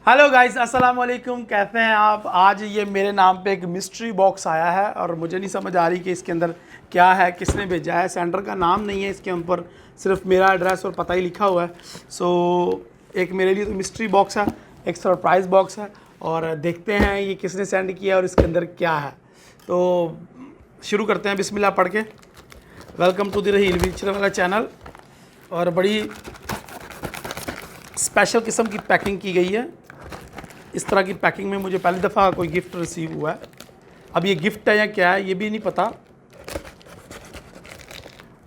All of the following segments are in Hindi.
हेलो गाइस, अस्सलाम वालेकुम। कैसे हैं आप? आज ये मेरे नाम पे एक मिस्ट्री बॉक्स आया है और मुझे नहीं समझ आ रही कि इसके अंदर क्या है, किसने भेजा है। सेंडर का नाम नहीं है इसके ऊपर, सिर्फ मेरा एड्रेस और पता ही लिखा हुआ है। एक मेरे लिए तो मिस्ट्री बॉक्स है, एक सरप्राइज़ बॉक्स है और देखते हैं ये किसने सेंड किया और इसके अंदर क्या है। तो शुरू करते हैं बिस्मिल्लाह पढ़ के। Welcome to the Raheel wheelchair वाला चैनल। और बड़ी स्पेशल किस्म की पैकिंग की गई है। इस तरह की पैकिंग में मुझे पहली दफ़ा कोई गिफ्ट रिसीव हुआ है। अब ये गिफ्ट है या क्या है ये भी नहीं पता।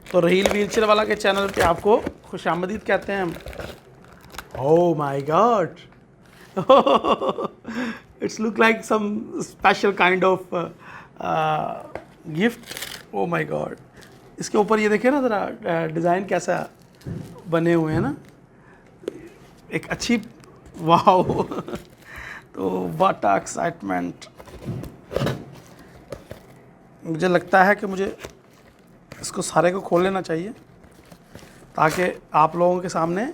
तो रहील व्हीलचेयर वाला के चैनल पे आपको खुशामदीद कहते हैं हम। Oh my God, it's look like some special kind of gift. Oh my God, इसके ऊपर ये देखिए ना ज़रा डिज़ाइन कैसा बने हुए हैं ना, एक अच्छी वाओ। तो व्हाट एक्साइटमेंट। मुझे लगता है कि मुझे इसको सारे को खोल लेना चाहिए ताकि आप लोगों के सामने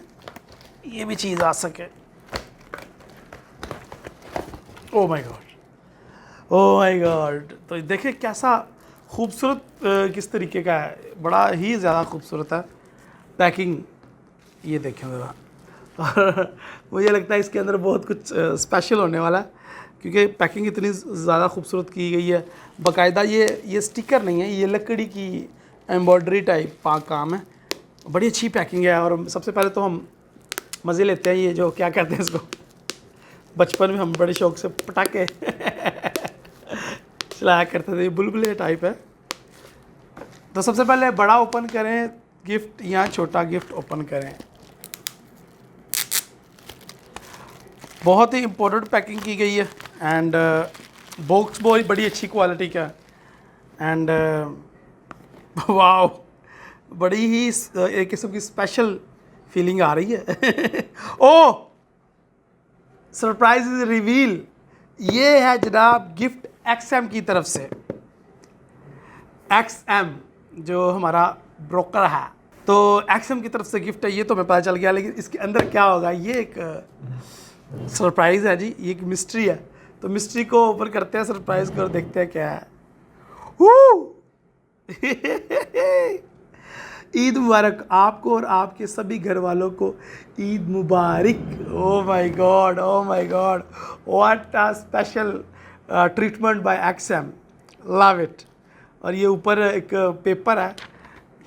ये भी चीज़ आ सके। ओह my God, oh my God. तो देखिए कैसा खूबसूरत किस तरीके का है, बड़ा ही ज़्यादा खूबसूरत है पैकिंग। ये देखें ज़रा। और मुझे लगता है इसके अंदर बहुत कुछ स्पेशल होने वाला है क्योंकि पैकिंग इतनी ज़्यादा खूबसूरत की गई है। बाकायदा ये स्टिकर नहीं है, ये लकड़ी की एम्ब्रॉयडरी टाइप काम है। बड़ी अच्छी पैकिंग है। और सबसे पहले तो हम मज़े लेते हैं, ये जो क्या कहते हैं इसको, बचपन में हम बड़े शौक़ से पटाखे चलाया करते थे, बुलबुले टाइप है। तो सबसे पहले बड़ा ओपन करें गिफ्ट या छोटा गिफ्ट ओपन करें। बहुत ही इम्पोर्टेंट पैकिंग की गई है एंड बॉक्स बहुत बड़ी अच्छी क्वालिटी का है एंड वाओ, बड़ी ही एक किस्म की स्पेशल फीलिंग आ रही है। ओह, सरप्राइज इज रिवील। ये है जनाब गिफ्ट XM की तरफ से। XM जो हमारा ब्रोकर है, तो XM की तरफ से गिफ्ट है, ये तो हमें पता चल गया। लेकिन इसके अंदर क्या होगा ये एक सरप्राइज़ है जी, ये एक मिस्ट्री है। तो मिस्ट्री को ओपन करते हैं, सरप्राइज़ को, देखते हैं क्या है। ईद मुबारक आपको और आपके सभी घर वालों को, ईद मुबारक। Oh my God, oh my God, what a special treatment by XM, love it. और ये ऊपर एक पेपर है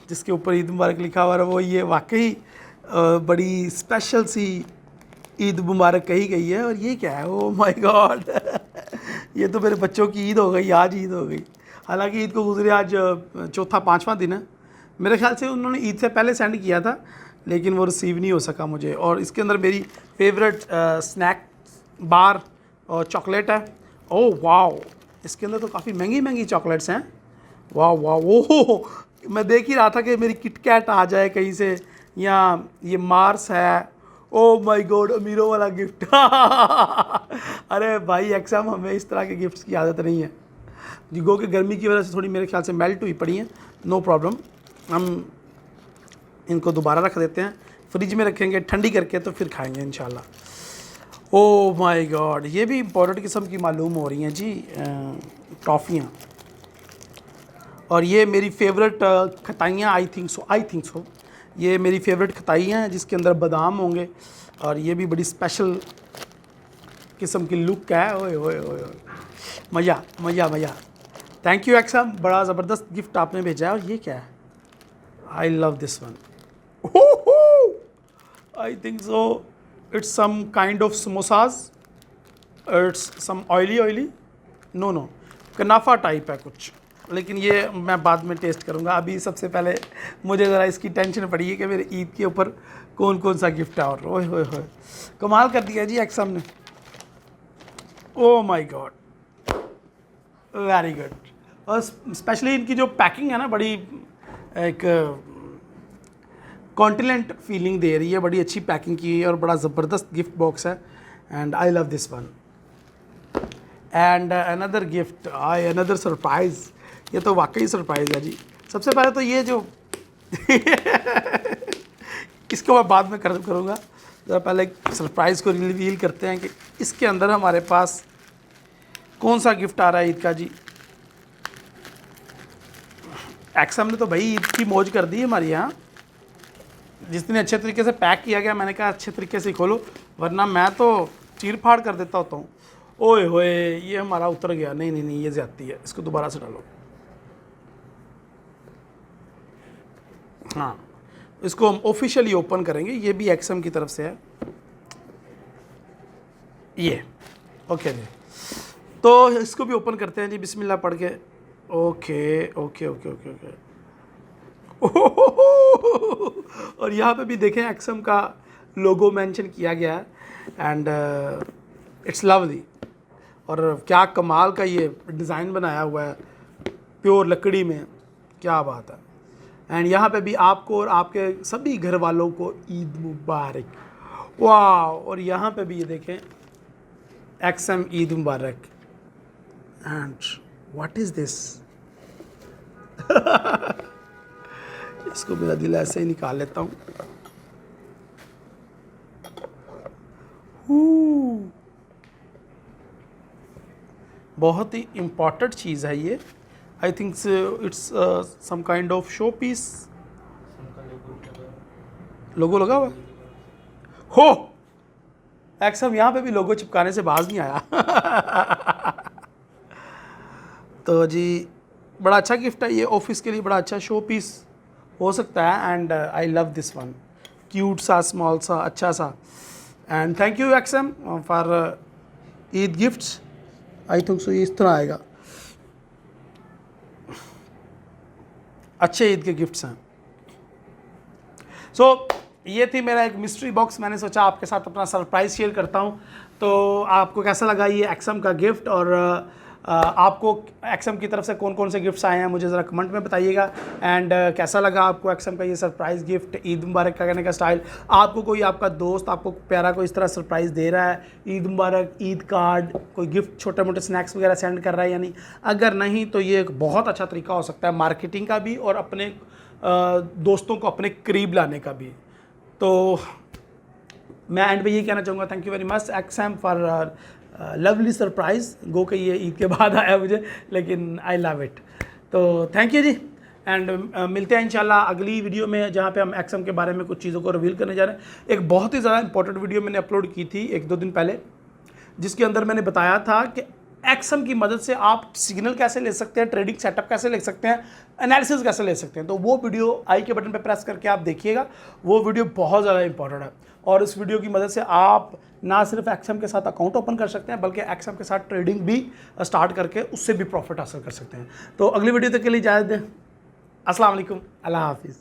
जिसके ऊपर ईद मुबारक लिखा हुआ है। वो ये वाकई बड़ी स्पेशल सी ईद मुबारक कही गई है। और ये क्या है, ओह माय गॉड, ये तो मेरे बच्चों की ईद हो गई, आज ईद हो गई। हालांकि ईद को गुजरे आज चौथा पाँचवा दिन है। मेरे ख्याल से उन्होंने ईद से पहले सेंड किया था लेकिन वो रिसीव नहीं हो सका मुझे। और इसके अंदर मेरी फेवरेट स्नैक बार और चॉकलेट है। ओह वाओ, इसके अंदर तो काफ़ी महंगी महंगी चॉकलेट्स हैं। वाह वाह, ओह मैं देख ही रहा था कि मेरी किटकैट आ जाए कहीं से, या ये मार्स है। ओह माय गॉड, अमीरों वाला गिफ्ट। अरे भाई XM, हमें इस तरह के गिफ्ट्स की आदत नहीं है। जिगो के गर्मी की वजह से थोड़ी मेरे ख्याल से मेल्ट हुई पड़ी हैं। नो प्रॉब्लम, हम इनको दोबारा रख देते हैं, फ्रिज में रखेंगे ठंडी करके, तो फिर खाएंगे इंशाल्लाह। ओह माय गॉड, ये भी इम्पोर्टेंट किस्म की मालूम हो रही हैं जी, टॉफ़ियाँ। और ये मेरी फेवरेट खटाइयाँ, आई थिंक सो ये मेरी फेवरेट खटाइयाँ हैं जिसके अंदर बादाम होंगे। और ये भी बड़ी स्पेशल किस्म की लुक है। ओए ओए ओए, मज़ा मज़ा मज़ा। थैंक यू XM, बड़ा ज़बरदस्त गिफ्ट आपने भेजा है। और ये क्या है, I love this one. I think so it's some kind of samosas, it's some oily no kunafa type है कुछ, लेकिन ये मैं बाद में टेस्ट करूँगा। अभी सबसे पहले मुझे ज़रा इसकी टेंशन पड़ी है कि मेरे ईद के ऊपर कौन कौन सा गिफ्ट है। और ओए होए होए, कमाल कर दिया जी XM ने। ओह माय गॉड, वेरी गुड। और स्पेशली इनकी जो पैकिंग है ना, बड़ी एक कॉन्टिनेंट फीलिंग दे रही है। बड़ी अच्छी पैकिंग की है और बड़ा ज़बरदस्त गिफ्ट बॉक्स है and I love this one. And another gift, another surprise. ये तो वाकई सरप्राइज़ है जी। सबसे पहले तो ये जो इसको मैं बाद में करूँगा। ज़रा पहले सरप्राइज़ को रिवील करते हैं कि इसके अंदर हमारे पास कौन सा गिफ्ट आ रहा है ईद का जी। एक्सएम ने तो भाई ईद की मौज कर दी हमारी यहाँ, जितने अच्छे तरीके से पैक किया गया, मैंने कहा अच्छे तरीके से खोलो वरना मैं तो चीर फाड़ कर देता होता हूँ। ओए होए ये हमारा उतर गया, नहीं नहीं नहीं ये ज्यादती है, इसको दोबारा से डालो। हाँ इसको हम ऑफिशियली ओपन करेंगे, ये भी एक्सएम की तरफ से है ये। ओके जी, तो इसको भी ओपन करते हैं जी बिस्मिल्लाह पढ़ के। Okay okay okay okay okay और यहाँ पे भी देखें एक्सएम का लोगो मेंशन किया गया है एंड इट्स लवली। और क्या कमाल का ये डिज़ाइन बनाया हुआ है प्योर लकड़ी में, क्या बात है। एंड यहाँ पे भी आपको और आपके सभी घर वालों को ईद मुबारक। वाह, और यहाँ पे भी ये देखें XM Eid Mubarak. And what is this इसको मेरा दिल ऐसे ही निकाल लेता हूँ। बहुत ही इम्पॉर्टेंट चीज़ है ये। I think it's some kind of showpiece. Logo लगा हुआ हो, एक्सएम यहाँ पे भी लोगो चिपकाने से बाज नहीं आया। तो जी बड़ा अच्छा गिफ्ट है ये, ऑफिस के लिए बड़ा अच्छा शो पीस हो सकता है। And I love this one, cute सा स्मॉल सा अच्छा सा। And thank you XM for Eid gifts. I think सो ये इस तरह आएगा, अच्छे ईद के गिफ्ट्स हैं। सो ये थी मेरा एक मिस्ट्री बॉक्स, मैंने सोचा आपके साथ अपना सरप्राइज़ शेयर करता हूँ। तो आपको कैसा लगा ये एक्सएम का गिफ्ट, और आपको एक्सएम की तरफ से कौन कौन से गिफ्ट्स आए हैं मुझे ज़रा कमेंट में बताइएगा। एंड कैसा लगा आपको एक्सएम का ये सरप्राइज़ गिफ्ट, ईद मुबारक का कहने का स्टाइल। आपको कोई आपका दोस्त आपको प्यारा कोई इस तरह सरप्राइज़ दे रहा है, ईद मुबारक, ईद कार्ड, कोई गिफ्ट, छोटे मोटे स्नैक्स वगैरह सेंड कर रहा है या नहीं? अगर नहीं तो ये एक बहुत अच्छा तरीका हो सकता है मार्केटिंग का भी और अपने दोस्तों को अपने करीब लाने का भी। तो मैं एंड पे ये कहना चाहूँगा thank you very much XM for lovely surprise. गो के ये ईद के बाद आया मुझे, लेकिन आई लव इट। तो थैंक यू जी, एंड मिलते हैं इंशाल्लाह अगली वीडियो में जहाँ पे हम एक्सएम के बारे में कुछ चीज़ों को रिवील करने जा रहे हैं। एक बहुत ही ज़्यादा इंपॉर्टेंट वीडियो मैंने अपलोड की थी 1-2 दिन पहले, जिसके अंदर मैंने बताया था कि एक्सएम की मदद से आप सिग्नल कैसे ले सकते हैं, ट्रेडिंग सेटअप कैसे ले सकते हैं, एनालिसिस कैसे ले सकते हैं। तो वो वीडियो आई के बटन पे प्रेस करके आप देखिएगा, वो वीडियो बहुत ज़्यादा इंपॉर्टेंट है। और इस वीडियो की मदद से आप ना सिर्फ एक्सएम के साथ अकाउंट ओपन कर सकते हैं, बल्कि एक्सएम के साथ ट्रेडिंग भी स्टार्ट करके उससे भी प्रॉफिट हासिल कर सकते हैं। तो अगली वीडियो तक के लिए इजाज़त दें। अस्सलाम वालेकुम, अल्लाह हाफिज़।